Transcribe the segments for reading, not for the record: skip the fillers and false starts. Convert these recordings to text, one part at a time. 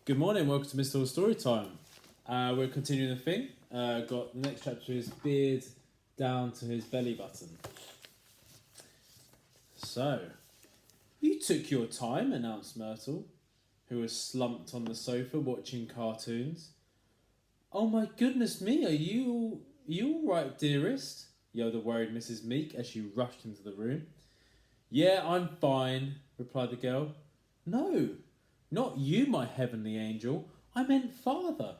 Good morning, welcome to Mr. Storytime. We're continuing the thing. Got the next chapter is beard down to his belly button. So, you took your time, announced Myrtle, who was slumped on the sofa watching cartoons. Oh my goodness me, are you all right, dearest? Yelled the worried Mrs. Meek as she rushed into the room. Yeah, I'm fine, replied the girl. No, not you, my heavenly angel. I meant father.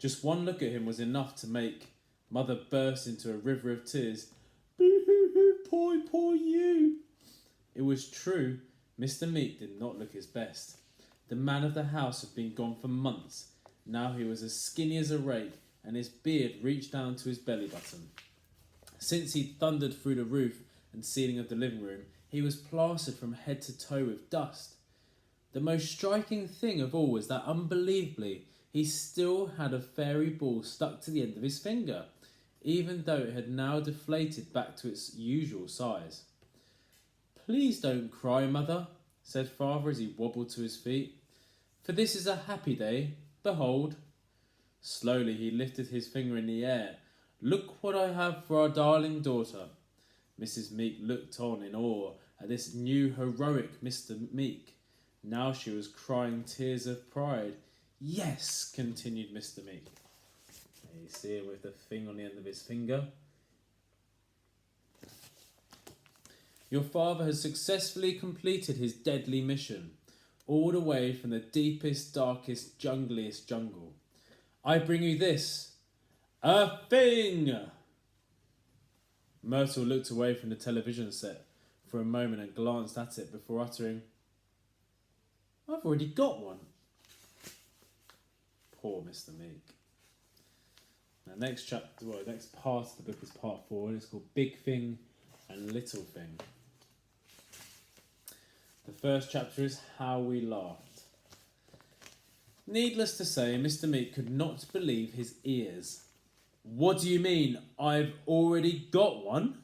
Just one look at him was enough to make Mother burst into a river of tears. Boo-hoo-hoo, poor you. It was true, Mr. Meek did not look his best. The man of the house had been gone for months. Now he was as skinny as a rake, and his beard reached down to his belly button. Since he'd thundered through the roof and ceiling of the living room, he was plastered from head to toe with dust. The most striking thing of all was that, unbelievably, he still had a fairy ball stuck to the end of his finger, even though it had now deflated back to its usual size. Please don't cry, Mother, said Father as he wobbled to his feet, for this is a happy day. Behold. Slowly he lifted his finger in the air. Look what I have for our darling daughter. Mrs. Meek looked on in awe at this new heroic Mr. Meek. Now she was crying tears of pride. Yes, continued Mr. Meek. You see him with the thing on the end of his finger. Your father has successfully completed his deadly mission, all the way from the deepest, darkest, jungliest jungle. I bring you this, a thing! Myrtle looked away from the television set for a moment and glanced at it before uttering, I've already got one. Poor Mr. Meek. Now, next part of the book is part 4, and it's called Big Thing and Little Thing. The first chapter is How We Laughed. Needless to say, Mr. Meek could not believe his ears. What do you mean, I've already got one?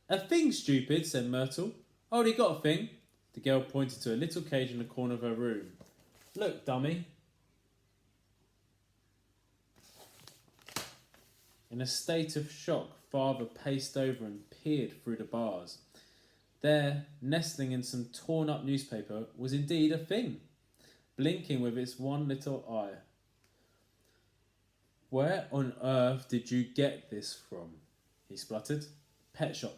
A thing, stupid, said Myrtle. Already got a thing. The girl pointed to a little cage in the corner of her room. Look, dummy. In a state of shock, Father paced over and peered through the bars. There, nestling in some torn-up newspaper, was indeed a thing, blinking with its one little eye. Where on earth did you get this from? He spluttered. Pet shop.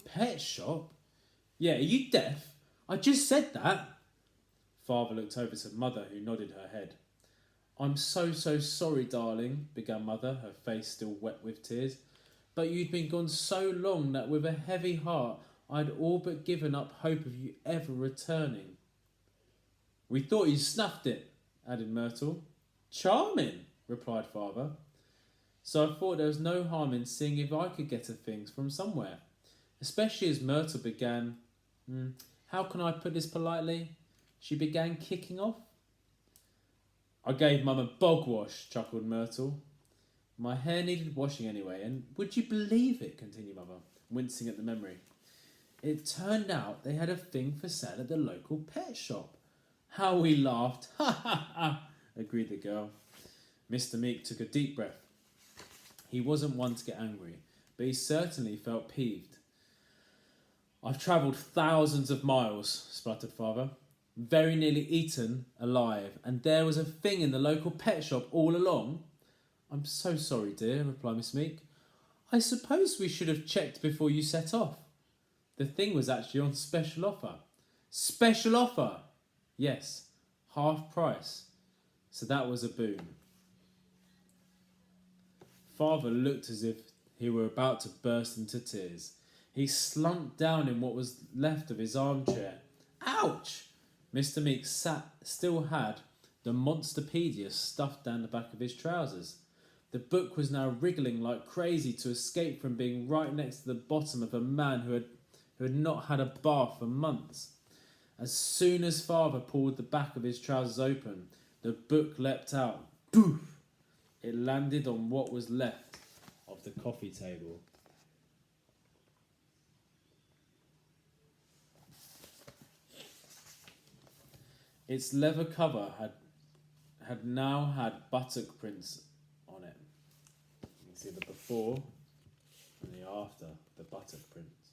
Pet shop? Yeah, are you deaf? I just said that. Father looked over to Mother, who nodded her head. I'm so sorry, darling, began Mother, her face still wet with tears. But you'd been gone so long that with a heavy heart I'd all but given up hope of you ever returning. We thought you snuffed it, added Myrtle. Charming, replied Father. So I thought there was no harm in seeing if I could get a things from somewhere, especially as Myrtle began, how can I put this politely? She began kicking off. I gave Mum a bog wash, chuckled Myrtle. My hair needed washing anyway, and would you believe it, continued Mother, wincing at the memory. It turned out they had a thing for sale at the local pet shop. How we laughed. Ha ha ha, agreed the girl. Mr. Meek took a deep breath. He wasn't one to get angry, but he certainly felt peeved. I've travelled thousands of miles, spluttered Father, very nearly eaten alive, and there was a thing in the local pet shop all along. I'm so sorry, dear, replied Miss Meek. I suppose we should have checked before you set off. The thing was actually on special offer. Special offer! Yes, half price. So that was a boon. Father looked as if he were about to burst into tears. He slumped down in what was left of his armchair. Ouch! Mr. Meek still had the Monsterpedia stuffed down the back of his trousers. The book was now wriggling like crazy to escape from being right next to the bottom of a man who had not had a bath for months. As soon as Father pulled the back of his trousers open, the book leapt out. Poof! It landed on what was left of the coffee table. Its leather cover had now had buttock prints on it. You can see the before and the after, the buttock prints.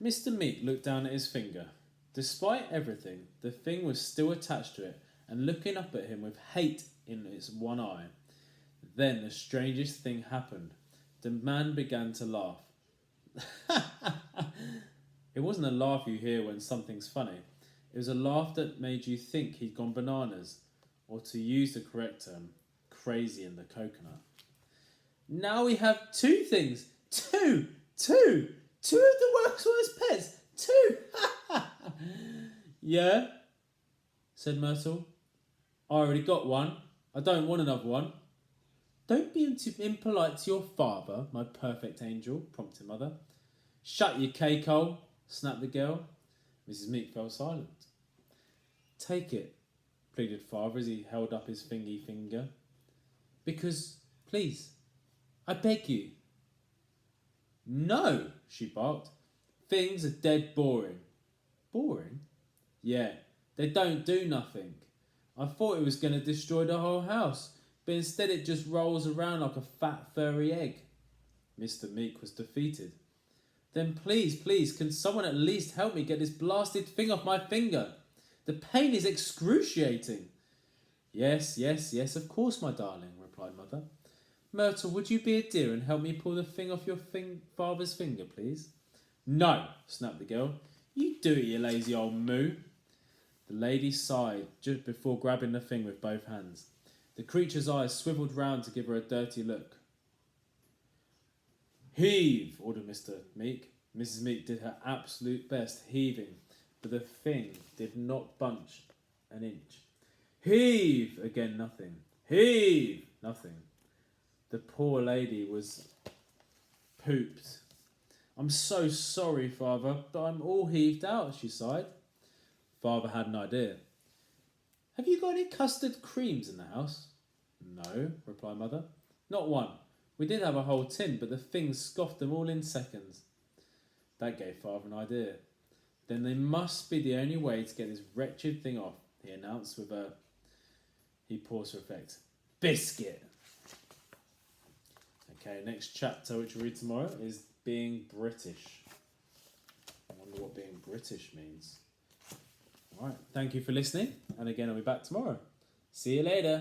Mr. Meek looked down at his finger. Despite everything, the thing was still attached to it and looking up at him with hate in its one eye. Then the strangest thing happened. The man began to laugh. It wasn't a laugh you hear when something's funny. It was a laugh that made you think he'd gone bananas, or to use the correct term, crazy in the coconut. Now we have two things. Two of the world's worst pets. Two. Yeah, said Myrtle. I already got one. I don't want another one. Don't be impolite to your father, my perfect angel, prompted Mother. Shut your cake hole, snapped the girl. Mrs. Meek fell silent. Take it, pleaded Father as he held up his finger. Because, please, I beg you. No, she barked. Things are dead boring. Boring? Yeah, they don't do nothing. I thought it was going to destroy the whole house, but instead it just rolls around like a fat furry egg. Mr. Meek was defeated. Then please, can someone at least help me get this blasted thing off my finger? The pain is excruciating. Yes, of course, my darling, replied Mother. Myrtle, would you be a dear and help me pull the thing off your father's finger, please? No, snapped the girl. You do it, you lazy old moo. The lady sighed just before grabbing the thing with both hands. The creature's eyes swiveled round to give her a dirty look. Heave, ordered Mr. Meek. Mrs. Meek did her absolute best, heaving, but the thing did not bunch an inch. Heave! Again, nothing. Heave! Nothing. The poor lady was pooped. I'm so sorry, Father, but I'm all heaved out, she sighed. Father had an idea. Have you got any custard creams in the house? No, replied Mother. Not one. We did have a whole tin, but the thing scoffed them all in seconds. That gave Father an idea. Then they must be the only way to get this wretched thing off, he announced with a... He paused for effect. Biscuit! Okay, next chapter, which we'll read tomorrow, is being British. I wonder what being British means. Alright, thank you for listening, and again I'll be back tomorrow. See you later.